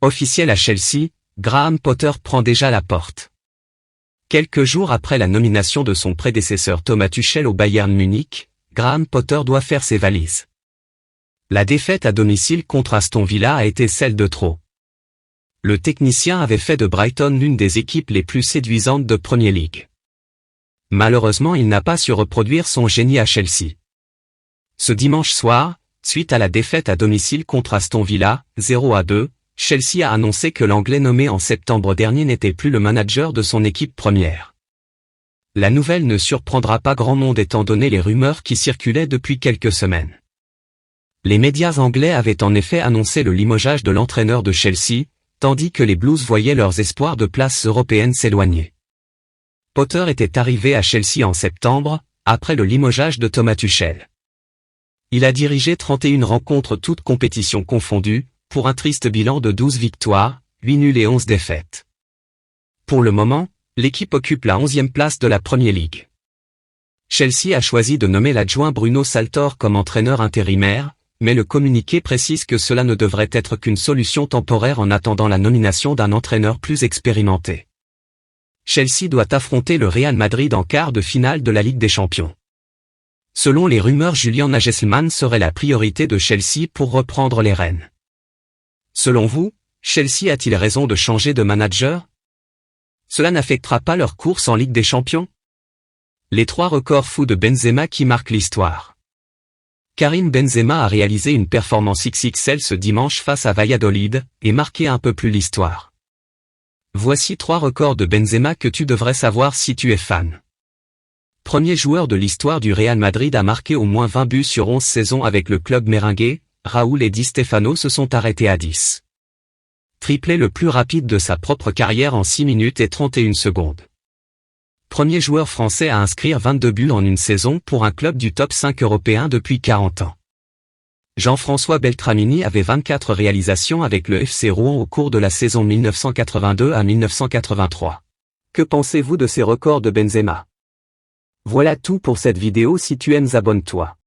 Officiel à Chelsea, Graham Potter prend déjà la porte. Quelques jours après la nomination de son prédécesseur Thomas Tuchel au Bayern Munich, Graham Potter doit faire ses valises. La défaite à domicile contre Aston Villa a été celle de trop. Le technicien avait fait de Brighton l'une des équipes les plus séduisantes de Premier League. Malheureusement, il n'a pas su reproduire son génie à Chelsea. Ce dimanche soir, suite à la défaite à domicile contre Aston Villa, 0-2, Chelsea a annoncé que l'Anglais nommé en septembre dernier n'était plus le manager de son équipe première. La nouvelle ne surprendra pas grand monde étant donné les rumeurs qui circulaient depuis quelques semaines. Les médias anglais avaient en effet annoncé le limogeage de l'entraîneur de Chelsea, tandis que les Blues voyaient leurs espoirs de place européenne s'éloigner. Potter était arrivé à Chelsea en septembre, après le limogeage de Thomas Tuchel. Il a dirigé 31 rencontres toutes compétitions confondues, pour un triste bilan de 12 victoires, 8 nuls et 11 défaites. Pour le moment, l'équipe occupe la 11e place de la Premier League. Chelsea a choisi de nommer l'adjoint Bruno Saltor comme entraîneur intérimaire, mais le communiqué précise que cela ne devrait être qu'une solution temporaire en attendant la nomination d'un entraîneur plus expérimenté. Chelsea doit affronter le Real Madrid en quart de finale de la Ligue des Champions. Selon les rumeurs, Julian Nagelsmann serait la priorité de Chelsea pour reprendre les rênes. Selon vous, Chelsea a-t-il raison de changer de manager? Cela n'affectera pas leur course en Ligue des Champions? Les 3 records fous de Benzema qui marquent l'histoire. Karim Benzema a réalisé une performance XXL ce dimanche face à Valladolid, et marqué un peu plus l'histoire. Voici 3 records de Benzema que tu devrais savoir si tu es fan. Premier joueur de l'histoire du Real Madrid à marquer au moins 20 buts sur 11 saisons avec le club merengue, Raúl et Di Stéfano se sont arrêtés à 10. Triplé le plus rapide de sa propre carrière en 6 minutes et 31 secondes. Premier joueur français à inscrire 22 buts en une saison pour un club du top 5 européen depuis 40 ans. Jean-François Beltramini avait 24 réalisations avec le FC Rouen au cours de la saison 1982 à 1983. Que pensez-vous de ces records de Benzema? Voilà tout pour cette vidéo. Si tu aimes, abonne-toi.